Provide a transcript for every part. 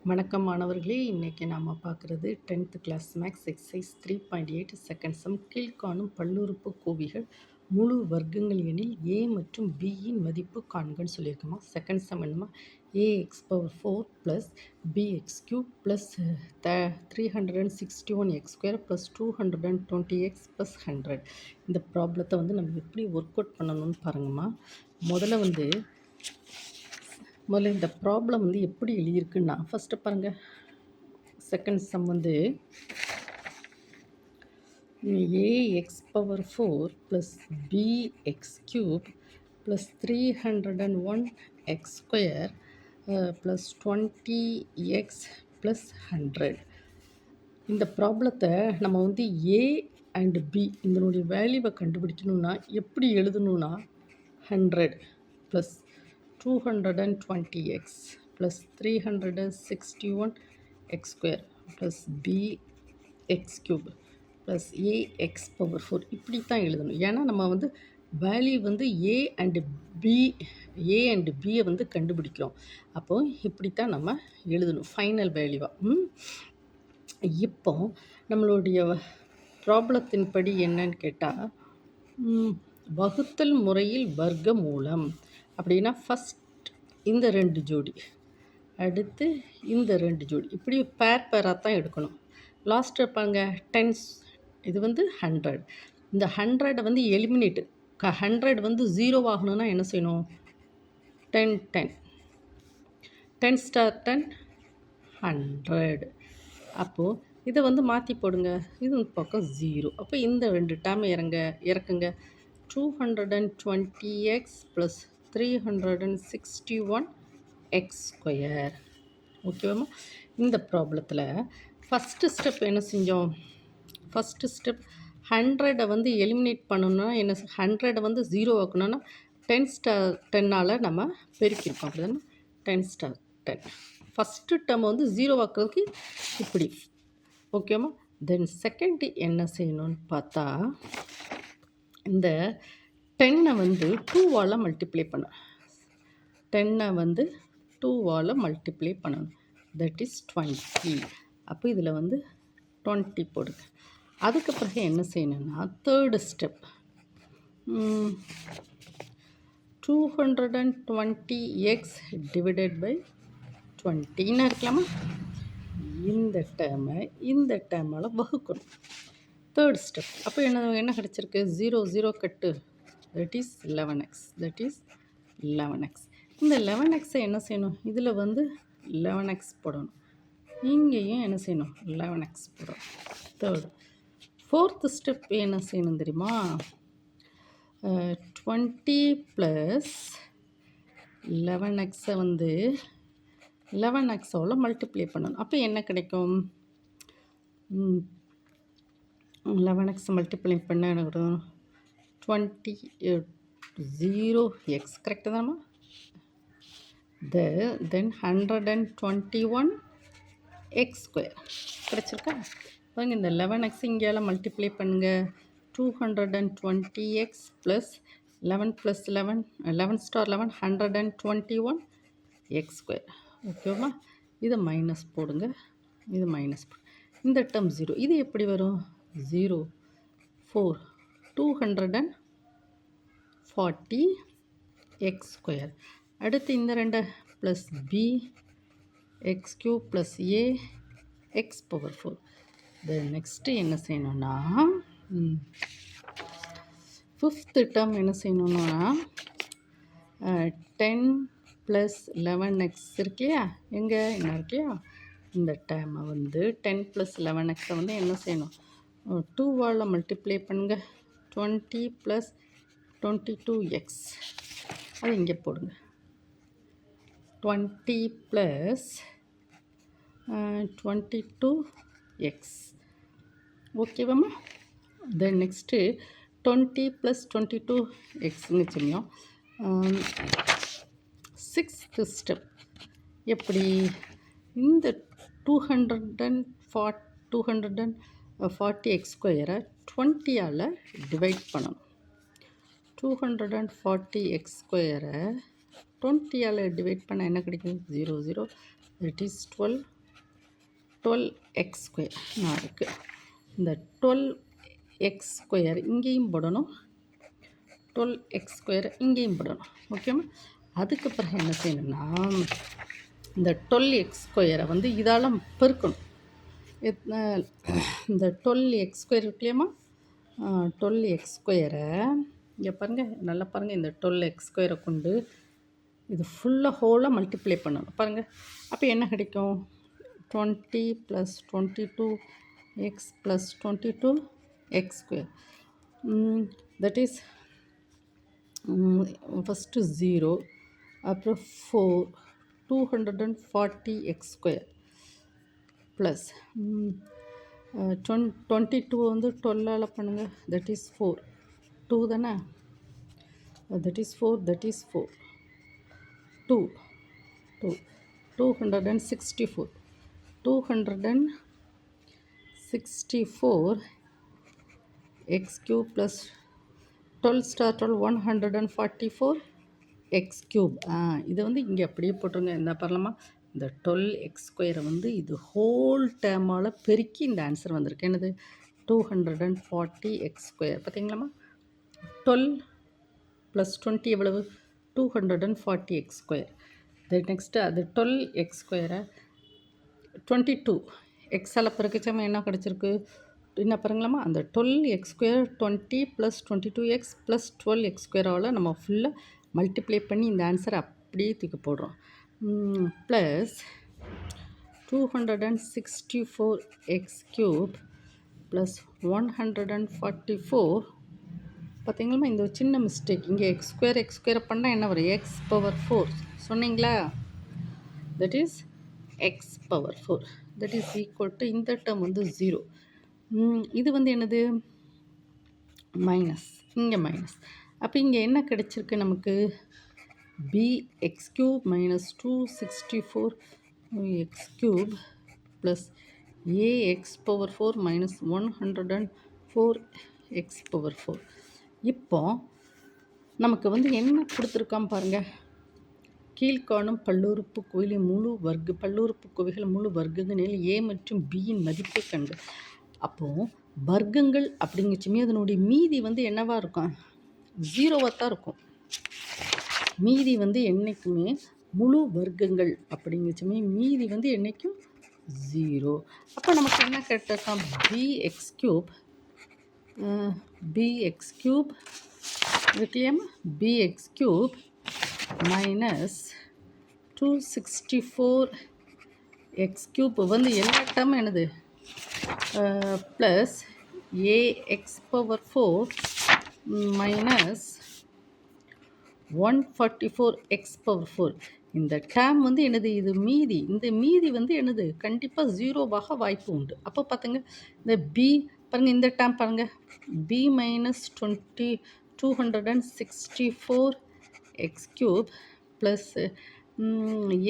வணக்கம் மாணவர்களே, இன்றைக்கி நாம் பார்க்குறது 10th class maths exercise 3.8 second sum. கீழ்காணும் பல்லுறுப்புக்கோவைகள் முழு வர்க்கங்கள் எனில் ஏ மற்றும் பியின் மதிப்பு காண்கன்னு சொல்லியிருக்கோமா. செகண்ட் சம் என்னமா, ax/4 plus bx³ plus 361x² plus 220x plus 100. இந்த ப்ராப்ளத்தை நம்ம எப்படி ஒர்க் அவுட் பண்ணணும்னு பாருங்கம்மா. முதல்ல இந்த ப்ராப்ளம் எப்படி எழுதியிருக்குன்னா, ஃபஸ்ட்டு பாருங்கள். Second sum ax/4 plus bx³ plus 301x² plus 20x plus 100. இந்த ப்ராப்ளத்தை நம்ம ஏ அண்ட் பி இதனுடைய வேல்யூவை கண்டுபிடிக்கணுன்னா எப்படி எழுதணுன்னா, 100 plus 220x plus 361x² plus bx³ plus ax/4 இப்படி தான் எழுதணும். ஏன்னா நம்ம வேல்யூ ஏ அண்டு பியை கண்டுபிடிக்கிறோம். அப்போது இப்படி தான் நம்ம எழுதணும் ஃபைனல் வேல்யூவாக. இப்போ நம்மளுடைய ப்ராப்ளத்தின் படி என்னன்னு கேட்டால், வகுத்தல் முறையில் வர்க்க மூலம் அப்படின்னா ஃபஸ்ட் இந்த 2 ஜோடி, அடுத்து இந்த 2 ஜோடி, இப்படி பேராக தான் எடுக்கணும். லாஸ்ட் இருப்பாங்க டென்ஸ், இது 100. இந்த 100 எலிமினேட்டு 100 0 ஆகணும்னா என்ன செய்யணும், 10 10 10 * 10 100. அப்போது இதை மாற்றி போடுங்க, இது பக்கம் 0. அப்போ இந்த 2 டேர்ம் இறக்குங்க. 220x plus 361x². ஓகேவாம்மா. இந்த ப்ராப்ளத்தில் ஃபஸ்ட்டு ஸ்டெப் என்ன செஞ்சோம், ஃபஸ்ட்டு ஸ்டெப் 100 எலிமினேட் பண்ணணுன்னா என்ன, 100 0 ஆக்கணும்னா 10 * 10 நம்ம பெருக்கியிருக்கோம். அப்படி தானே, 10 * 10. ஃபஸ்ட்டு டேர்ம் 0 ஆக்கிறதுக்கு இப்படி. ஓகேம்மா. தென் செகண்ட் என்ன செய்யணும்னு பார்த்தா, இந்த 10 2வால் மல்டிப்ளை பண்ண, 10 2வால் மல்டிப்ளை பண்ணணும். That is 20. அப்போ இதில் 20 போடுங்க. அதுக்கு பிறகு என்ன செய்யணும்னா, third step 220x divided by 20ன்னு இருக்கலாமா. இந்த டேர்மால் வகுக்கணும். Third step. அப்போ என்ன கிடச்சிருக்கு, 0 0 கட்டு, தட் இஸ் 11x. இந்த 11x என்ன செய்யணும், இதில் 11x போடணும், இங்கேயும் என்ன செய்யணும், 11x போடணும். தேர்டு. ஃபோர்த்து ஸ்டெப் என்ன செய்யணும் தெரியுமா, 20 ப்ளஸ் 11xை 11xோட மல்டிப்ளை பண்ணணும். அப்போ என்ன கிடைக்கும், 11x மல்டிப்ளை பண்ண எனக்கு 0x. கரெக்டு தானம்மா. தென் 121x² கிடச்சிருக்கா. பாருங்க, இந்த 11x இங்கேயால் மல்டிப்ளை பண்ணுங்க. 220x plus 11 plus 11 11 * 11 121x². ஓகேவா. இதை மைனஸ் போடுங்க, இது மைனஸ் போடுங்க. இந்த டேர்ம் 0, இது எப்படி வரும், 0 4 240x². அடுத்து இந்த 2 plus bx³ plus ax/4. Then next என்ன செய்யணும்னா, ஃபிஃப்த்து டேர்ம் என்ன செய்யணும்னா, 10 ப்ளஸ் 11x இருக்கியா, எங்கே என்ன இருக்கியா, இந்த டேர்மை 10 ப்ளஸ் 11xை என்ன செய்யணும், 2வால் மல்டிப்ளை பண்ணுங்க. 20 ப்ளஸ் 22x, அது இங்கே போடுங்க. 20 ப்ளஸ் 22x. ஓகேவாம்மா. தென் நெக்ஸ்ட்டு 20 ப்ளஸ் 22xன்னு வச்சுருந்தோம். சிக்ஸ்த்து ஸ்டெப் எப்படி, இந்த 240x² 20ஆல் டிவைட் பண்ணணும். 240x² 20ஆல் டிவைட் பண்ண என்ன கிடைக்கும், 0 0 தட் இஸ் 12x ஸ்கொயர் நான் இருக்குது. இந்த 12x ஸ்கொயர் இங்கேயும் போடணும், 12x ஸ்கொயர் இங்கேயும் போடணும். ஓகேவா? அதுக்கு பிறகு என்ன செய்யணும்னா இந்த 12x ஸ்கொயரை வந்து இதால் பெருக்கணும். இந்த 12x ஸ்கொயர் இருக்கு இல்லையாம்மா, 12x ஸ்கொயரை இங்கே பாருங்கள், நல்லா பாருங்கள், இந்த 12x ஸ்கொயரை கொண்டு இது ஃபுல்லாக ஹோலாக மல்டிப்ளை பண்ணணும். பாருங்கள், அப்போ என்ன கிடைக்கும்? 20 + 22x + 22x square. That is first 0, அப்புறம் 4, 240x ஸ்கொயர் ப்ளஸ் 22 வந்து 12ஆல் பண்ணுங்கள், தட் இஸ் 4, 2 தானே, that is 4, that is 4, 2, 264, 264 x cube plus 12 * 12 144 x cube. இதை வந்து இங்கே அப்படியே போட்டுருங்க. என்ன பண்ணலாமா, இந்த 12x ஸ்கொயரை வந்து இது ஹோல் டேர்மால் பெருக்கி இந்த ஆன்சர் வந்திருக்கு. என்னது? 240x square. பார்த்தீங்களாம்மா, 12 + 20 எவ்வளவு? 240x square. நெக்ஸ்ட்டு அது 12x ஸ்கொயரை 22 எக்ஸால் பெருக்கச்சமா என்ன கிடச்சிருக்கு? என்ன பாருங்களாம்மா, அந்த 12x ஸ்கொயர் 20 + 22x + 12x ஸ்கொயரால் நம்ம ஃபுல்லாக மல்டிப்ளை பண்ணி இந்த ஆன்சரை அப்படியே தூக்கி போடுறோம். Plus 264x cube plus 144. பார்த்தீங்களா, இந்த சின்ன மிஸ்டேக் இங்கே எக்ஸ் ஸ்கொயரை பண்ணால் என்ன வரும்? x⁴ சொன்னீங்களா? That is x⁴. That is equal to இந்த டேர்ம் வந்து 0. இது வந்து என்னது? மைனஸ், இங்கே மைனஸ். அப்போ இங்கே என்ன கிடச்சிருக்கு நமக்கு? bx³ - 264x³ plus ax⁴ - 104x⁴. இப்போ நமக்கு வந்து என்ன கொடுத்துருக்கான் பாருங்கள். கீழ்காணும் பல்லுறுப்புக்கோவைகளின் முழு வர்க்கங்களில் a மற்றும் bயின் மதிப்பை கண்டு. அப்போது வர்க்கங்கள் அப்படிங்கச்சுமே அதனுடைய மீதி வந்து என்னவாக இருக்கும்? 0வாக தான் இருக்கும். மீதி வந்து என்றைக்குமே முழு வர்க்கங்கள் அப்படிங்கச்சுமே மீதி வந்து என்றைக்கும் 0. அப்போ நமக்கு என்ன கேட்டிருக்கான்? bx³ இருக்குல்லையாம்மா, bx³ மைனஸ் 264x³ வந்து எல்லா டேர்மும் என்னது? Plus ax⁴ minus 144x⁴. இந்த டேர்ம் வந்து என்னது? இது மீதி. இந்த மீதி வந்து என்னது? கண்டிப்பாக 0வாக வாய்ப்பு உண்டு. அப்போ பார்த்துங்க, இந்த பி பாருங்கள், இந்த டேர்ம் பாருங்கள், b minus 264x³ plus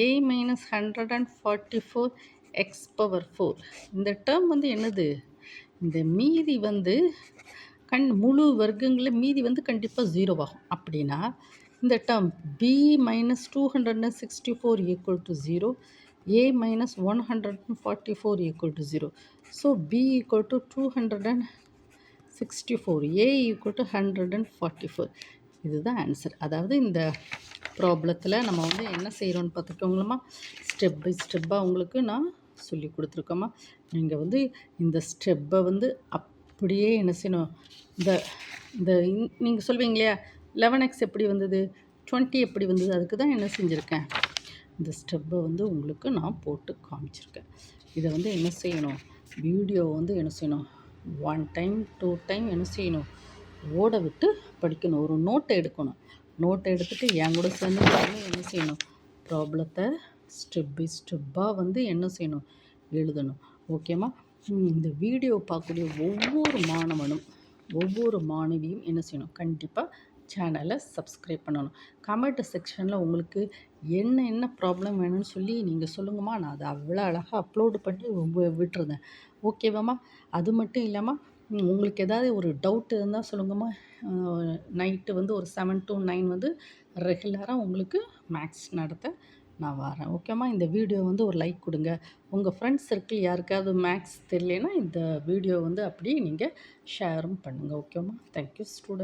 a minus 144x⁴. இந்த டேர்ம் வந்து என்னது? இந்த மீதி வந்து முழு வர்க்கங்களில் மீதி வந்து கண்டிப்பாக 0வாகும். அப்படின்னா இந்த term b minus 264 equal to 0, a minus 144 equal to 0. So b equal to 264, a equal to 144. இதுதான் ஆன்சர். அதாவது இந்த ப்ராப்ளத்தில் நம்ம வந்து என்ன செய்கிறோன்னு பார்த்துக்கோங்களம்மா, ஸ்டெப் பை ஸ்டெப்பாக உங்களுக்கு நான் சொல்லி கொடுத்துருக்கோம்மா. நீங்கள் வந்து இந்த ஸ்டெப்பை வந்து அப்படியே என்ன செய்யணும்? இந்த இந்த நீங்கள் சொல்வீங்க இல்லையா, 11x எப்படி வந்தது, 20 எப்படி வந்தது, அதுக்கு தான் என்ன செஞ்சுருக்கேன், இந்த ஸ்டெப்பை வந்து உங்களுக்கு நான் போட்டு காமிச்சிருக்கேன். இதை வந்து என்ன செய்யணும்? வீடியோ வந்து என்ன செய்யணும்? 1 டைம் 2 டைம் என்ன செய்யணும்? ஓட விட்டு படிக்கணும். ஒரு நோட்டை எடுக்கணும். நோட்டை எடுத்துகிட்டு என் கூட சேர்ந்து என்ன செய்யணும்? ப்ராப்ளத்தை ஸ்டெப் பை ஸ்டெப்பாக வந்து என்ன செய்யணும்? எழுதணும். ஓகேம்மா? இந்த வீடியோ பார்க்கக்கூடிய ஒவ்வொரு மாணவனும் ஒவ்வொரு மாணவியும் என்ன செய்யணும்? கண்டிப்பாக சேனலை சப்ஸ்கிரைப் பண்ணணும். கமெண்ட் செக்ஷனில் உங்களுக்கு என்ன ப்ராப்ளம் வேணும்னு சொல்லி நீங்கள் சொல்லுங்கம்மா. நான் அதை அவ்வளோ அழகாக அப்லோடு பண்ணி விட்டுருந்தேன். ஓகேவாம்மா? அது மட்டும் இல்லாமல் உங்களுக்கு ஏதாவது ஒரு டவுட் இருந்தால் சொல்லுங்கம்மா. நைட்டு வந்து ஒரு 7 to 9 வந்து ரெகுலராக உங்களுக்கு மேக்ஸ் நடத்த நான் வரேன். ஓகேம்மா? இந்த வீடியோ வந்து ஒரு லைக் குடுங்க. உங்க ஃப்ரெண்ட்ஸ் சர்க்கிள் யாருக்காவது மேத்ஸ் தெரியலனா, இந்த வீடியோ வந்து அப்படியே நீங்க ஷேரும் பண்ணுங்க. ஓகேம்மா? Thank you student.